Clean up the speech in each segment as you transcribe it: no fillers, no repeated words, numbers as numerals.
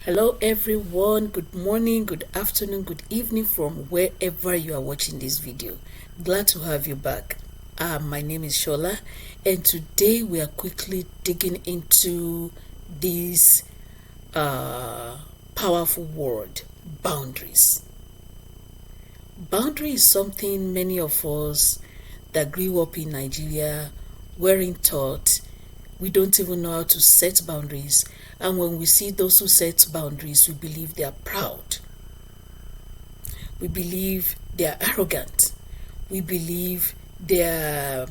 Hello everyone, good morning, good afternoon, good evening from wherever you are watching this video. Glad to have you back. My name is Sola, and today we are quickly digging into this powerful word, boundaries. Boundary is something many of us that grew up in Nigeria weren't taught. We don't even know how to set boundaries, and when we see those who set boundaries, we believe they are proud. We believe they are arrogant. We believe they're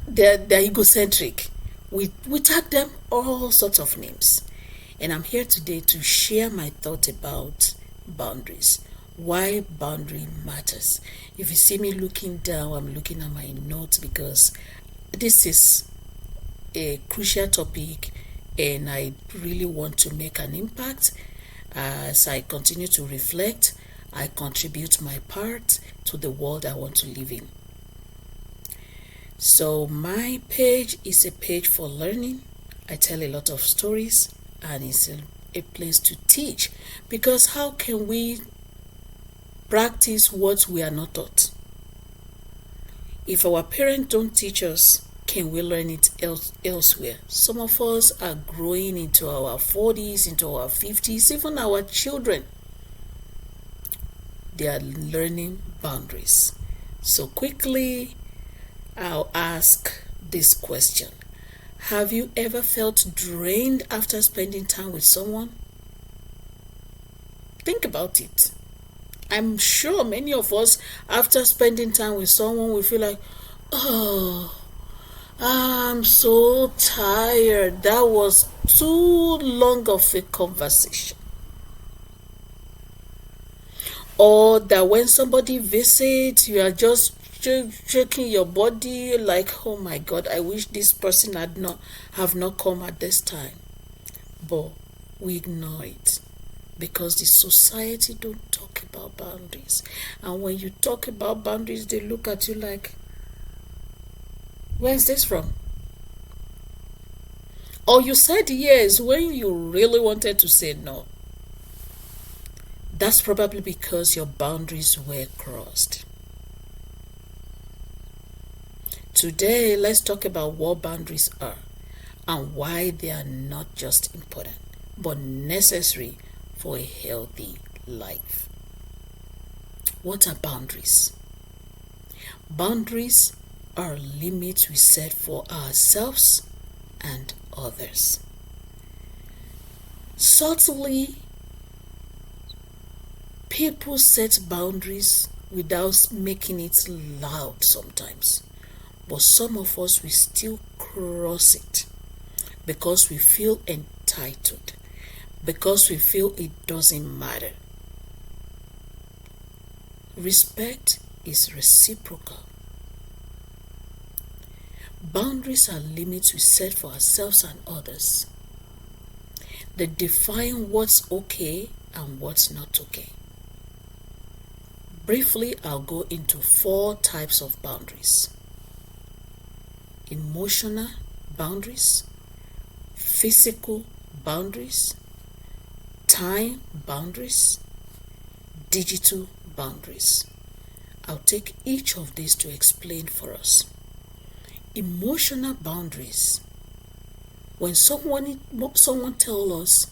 egocentric. We tag them all sorts of names. And I'm here today to share my thoughts about boundaries. Why boundary matters. If you see me looking down, I'm looking at my notes because this is a crucial topic and I really want to make an impact. As I continue to reflect, I contribute my part to the world I want to live in. So my page is a page for learning. I tell a lot of stories and it's a place to teach, because how can we practice what we are not taught? If our parents don't teach us, can we learn it elsewhere? Some of us are growing into our 40s, into our 50s, even our children. They are learning boundaries. So quickly, I'll ask this question. Have you ever felt drained after spending time with someone? Think about it. I'm sure many of us, after spending time with someone, we feel like, oh, I'm so tired. That was too long of a conversation. Or that when somebody visits, you are just shaking your body like, oh my God, I wish this person have not come at this time. But we ignore it because the society don't talk about boundaries. And when you talk about boundaries, they look at you like, where's this from? Or you said yes when you really wanted to say no. That's probably because your boundaries were crossed. Today, let's talk about what boundaries are and why they are not just important, but necessary for a healthy life. What are boundaries? Boundaries are limits we set for ourselves and others. Subtly, people set boundaries without making it loud sometimes. But some of us, we still cross it because we feel entitled, because we feel it doesn't matter. Respect is reciprocal. Boundaries are limits we set for ourselves and others. They define what's okay and what's not okay. Briefly, I'll go into 4 types of boundaries: emotional boundaries, physical boundaries, time boundaries, digital boundaries. I'll take each of these to explain for us. Emotional boundaries. When someone tells us,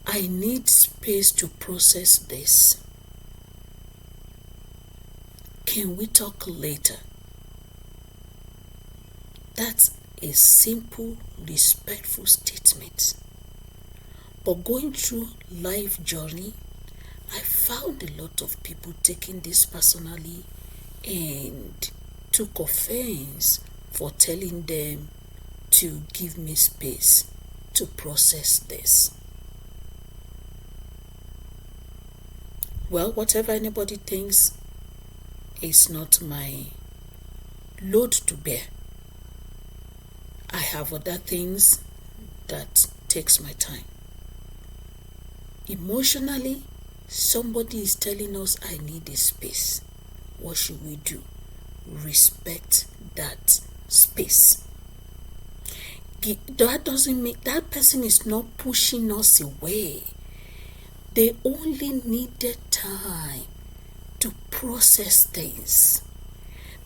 I need space to process this. Can we talk later? That's a simple, respectful statement. But going through life journey, I found a lot of people taking this personally and took offense for telling them to give me space to process this. Well, whatever anybody thinks is not my load to bear. I have other things that takes my time. Emotionally, somebody is telling us I need a space. What should we do? Respect that space. That doesn't mean that person is not pushing us away. They only needed time to process things.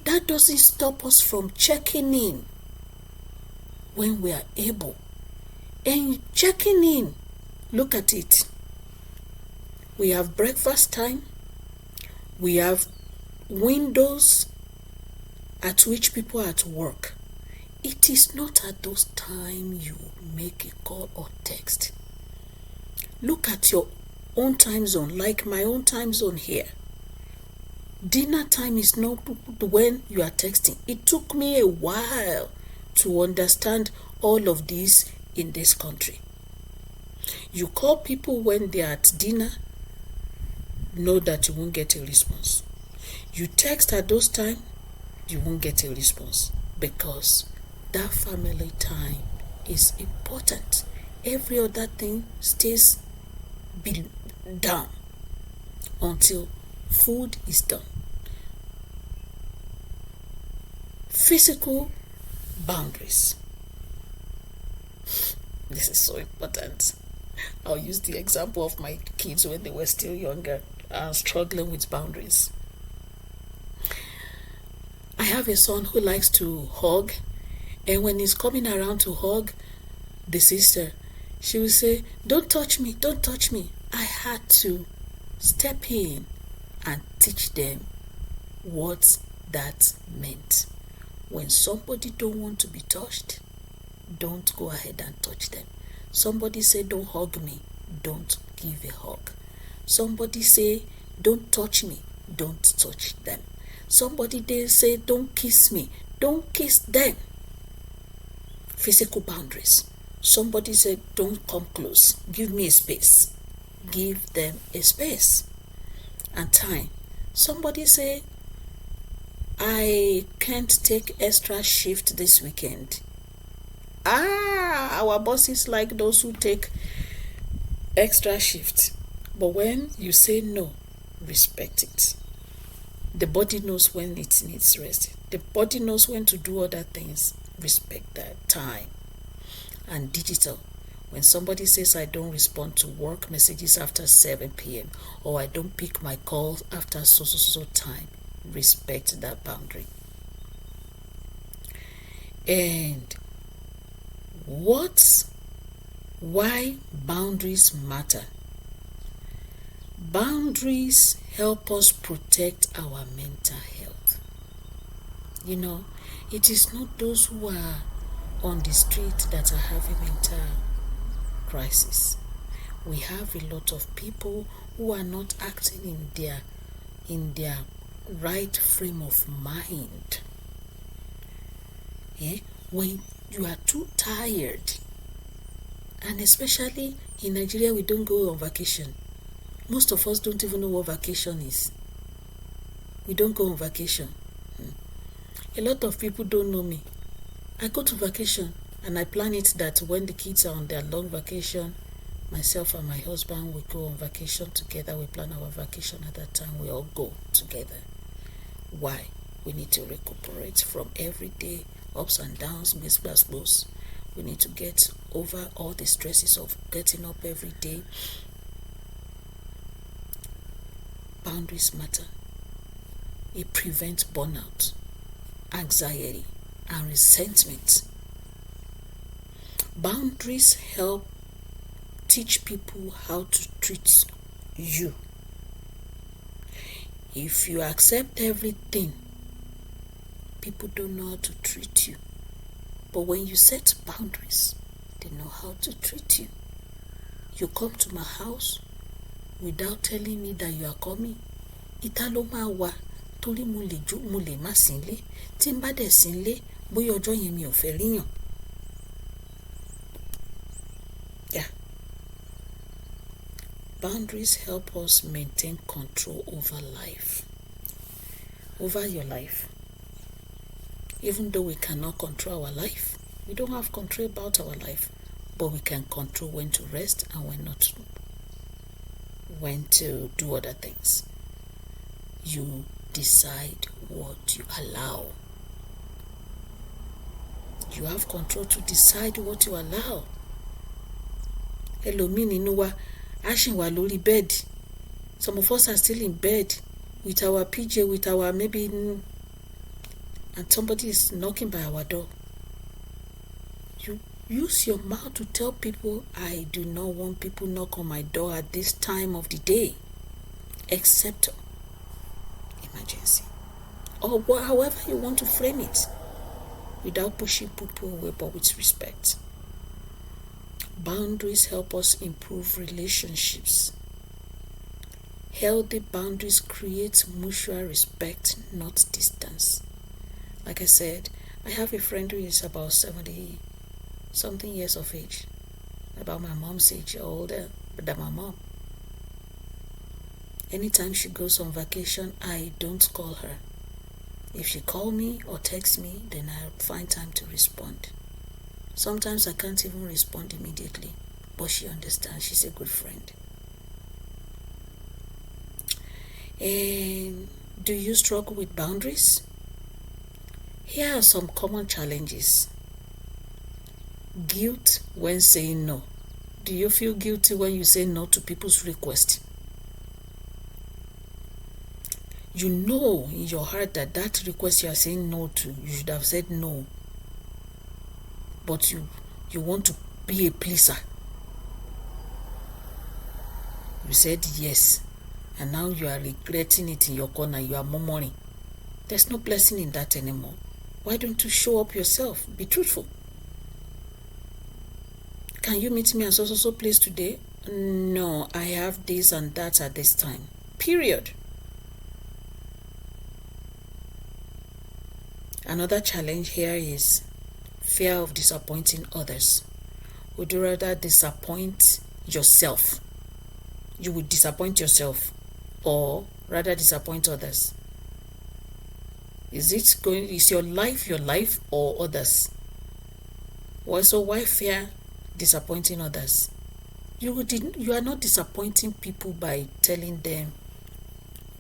That doesn't stop us from checking in when we are able. And checking in, look at it. We have breakfast time. We have windows at which people are at work. It is not at those times you make a call or text. Look at your own time zone, like my own time zone here. Dinner time is not when you are texting. It took me a while to understand all of this in this country. You call people when they are at dinner, know that you won't get a response. You text at those times, you won't get a response, because that family time is important. Every other thing stays down until food is done. Physical boundaries. This is so important. I'll use the example of my kids when they were still younger and struggling with boundaries. I have a son who likes to hug, and when he's coming around to hug the sister, she will say, "Don't touch me, don't touch me." I had to step in and teach them what that meant. When somebody don't want to be touched, don't go ahead and touch them. Somebody say, "Don't hug me," don't give a hug. Somebody say, "Don't touch me," don't touch them. Somebody they say, "Don't kiss me," don't kiss them. Physical boundaries. Somebody said, "Don't come close, give me a space." Give them a space. And time. Somebody say, "I can't take extra shift this weekend." Our bosses like those who take extra shift. But when you say no, respect it. The body knows when it needs rest. The body knows when to do other things. Respect that time. And digital. When somebody says, "I don't respond to work messages after 7 p.m. or I don't pick my calls after so time," respect that boundary. And why boundaries matter? Boundaries help us protect our mental health. It is not those who are on the street that are having mental crisis. We have a lot of people who are not acting in their right frame of mind. When you are too tired, and especially in Nigeria, we don't go on vacation. Most of us don't even know what vacation is. We don't go on vacation. A lot of people don't know me. I go to vacation and I plan it that when the kids are on their long vacation, myself and my husband will go on vacation together. We plan our vacation at that time. We all go together. Why? We need to recuperate from everyday ups and downs, blows. We need to get over all the stresses of getting up every day. Boundaries matter. It prevents burnout, anxiety, and resentment. Boundaries help teach people how to treat you. If you accept everything, people don't know how to treat you. But when you set boundaries, they know how to treat you. You come to my house without telling me that you are coming. Ìta ló máa wà torí mo lè má sí nílé. Tí n bá dẹ̀ sí nílé, bóyá ọjọ́ yẹn mi ò fẹ́ ríyàn. Yeah. Boundaries help us maintain control over life. Over your life. Even though we cannot control our life, we don't have control about our life, but we can control when to rest and when to do other things. You decide what you allow. You have control to decide what you allow. Ẹlòmíì nínú wa á ṣì wà lórí bed. Some of us are still in bed with our PJ, with our maybe, and somebody is knocking by our door. You use your mouth to tell people, I do not want people knock on my door at this time of the day, except emergency. Or however you want to frame it, without pushing people away, but with respect. Boundaries help us improve relationships. Healthy boundaries create mutual respect, not distance. Like I said, I have a friend who is about 70-something years of age, about my mom's age, older than my mom. Anytime she goes on vacation, I don't call her. If she calls me or texts me, then I'll find time to respond. Sometimes I can't even respond immediately, but she understands. She's a good friend. And do you struggle with boundaries? Here are some common challenges. Guilt when saying no. Do you feel guilty when you say no to people's requests? You know in your heart that request you are saying no to, you should have said no. But you want to be a pleaser. You said yes, and now you are regretting it in your corner. You are murmuring. There's no blessing in that anymore. Why don't you show up yourself? Be truthful. Can you meet me at so place today? No, I have this and that at this time. Period. Another challenge here is fear of disappointing others. Would you rather disappoint yourself? You would disappoint yourself, or rather disappoint others? Is your life or others? Well, so why fear disappointing others? You are not disappointing people by telling them,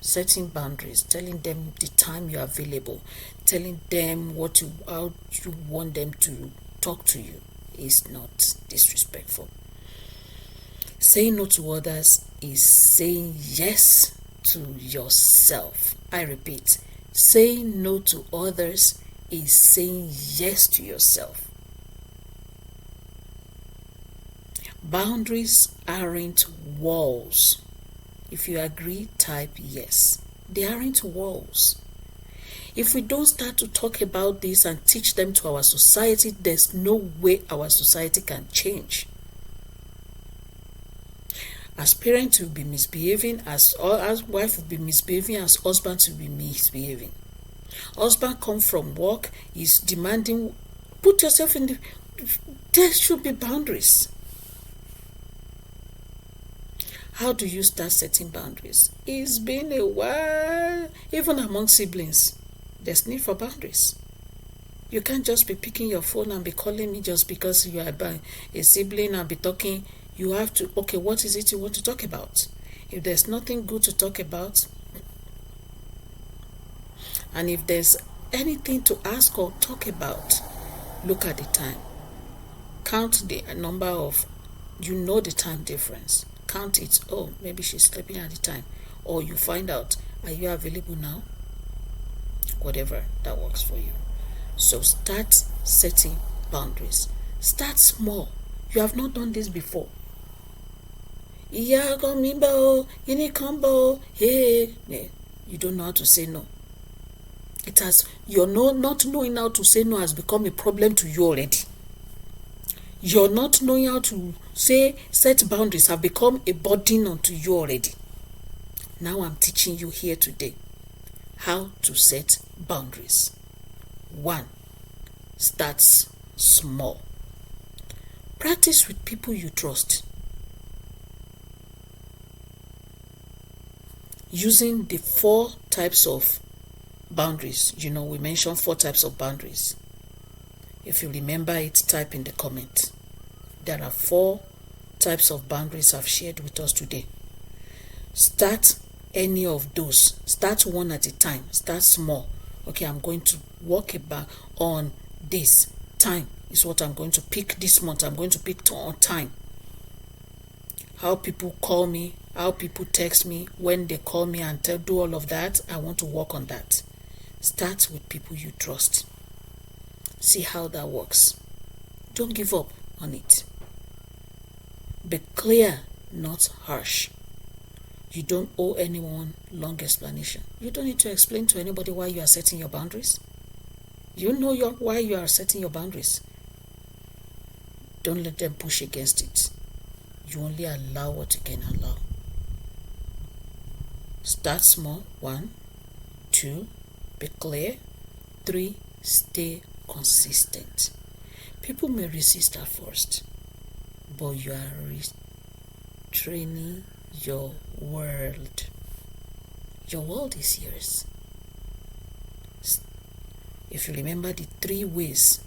setting boundaries, telling them the time you are available, telling them how you want them to talk to you. Is not disrespectful. Saying no to others is saying yes to yourself. I repeat, saying no to others is saying yes to yourself. Boundaries aren't walls. If you agree, type yes. They aren't walls. If we don't start to talk about this and teach them to our society, there's no way our society can change. As parents will be misbehaving, as wife will be misbehaving, as husbands will be misbehaving. Husband come from work, is demanding, put yourself in there should be boundaries. How do you start setting boundaries? It's been a while. Even among siblings, there's need for boundaries. You can't just be picking your phone and be calling me just because you are a sibling and be talking. You have to, okay, what is it you want to talk about? If there's nothing good to talk about, and if there's anything to ask or talk about, look at the time. Count the number of, the time difference. Count it. Oh, maybe she's sleeping at the time. Or you find out, are you available now? Whatever that works for you. So start setting boundaries. Start small. You have not done this before. Yeah, combo, any combo. Hey, you don't know how to say no. Not knowing how to say no has become a problem to you already. You're not knowing how to set boundaries have become a burden onto you already. Now I'm teaching you here today how to set boundaries. 1. Start small. Practice with people you trust. Using the 4 types of boundaries. We mentioned 4 types of boundaries. If you remember it, type in the comment. There are 4 types of boundaries I've shared with us today. Start any of those. Start one at a time. Start small. Okay, I'm going to work on this. Time is what I'm going to pick this month. I'm going to pick on time. How people call me, how people text me, when they call me and do all of that, I want to work on that. Start with people you trust. See how that works. Don't give up on it. Be clear, not harsh. You don't owe anyone long explanation. You don't need to explain to anybody why you are setting your boundaries. You know why you are setting your boundaries. Don't let them push against it. You only allow what you can allow. Start small. 1, 2, be clear. 3, stay consistent. People may resist at first, but you are retraining your world. Your world is yours. If you remember the 3 ways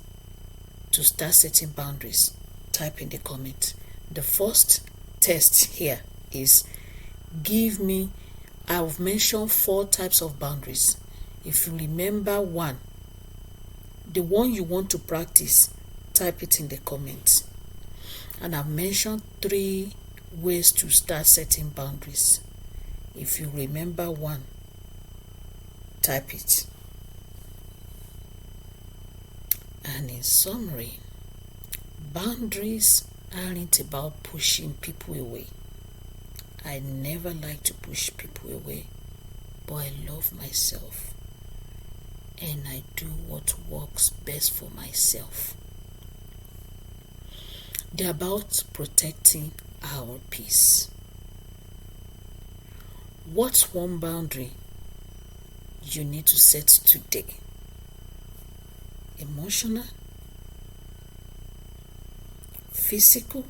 to start setting boundaries, type in the comment. The first test here is I've mentioned 4 types of boundaries. If you remember one, the one you want to practice, type it in the comments. And I've mentioned 3 ways to start setting boundaries. If you remember one, type it. And in summary, boundaries aren't about pushing people away. I never like to push people away, but I love myself and I do what works best for myself. They're about protecting our peace. What's one boundary you need to set today? Emotional, physical,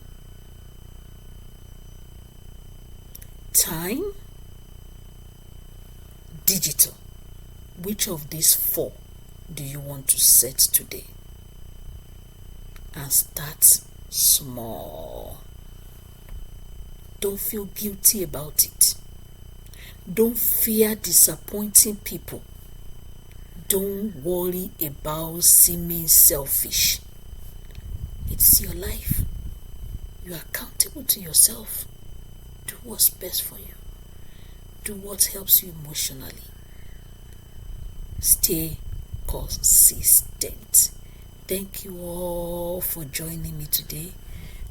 time, digital. Which of these 4 do you want to set today? And start small. Don't feel guilty about it. Don't fear disappointing people. Don't worry about seeming selfish. It's your life. You are accountable to yourself. Do what's best for you. Do what helps you emotionally. Stay consistent. Thank you all for joining me today.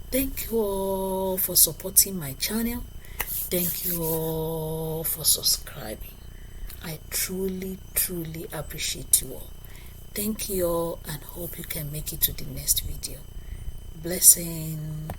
Thank you all for supporting my channel. Thank you all for subscribing. I truly appreciate you all. Thank you all and hope you can make it to the next video. Blessing.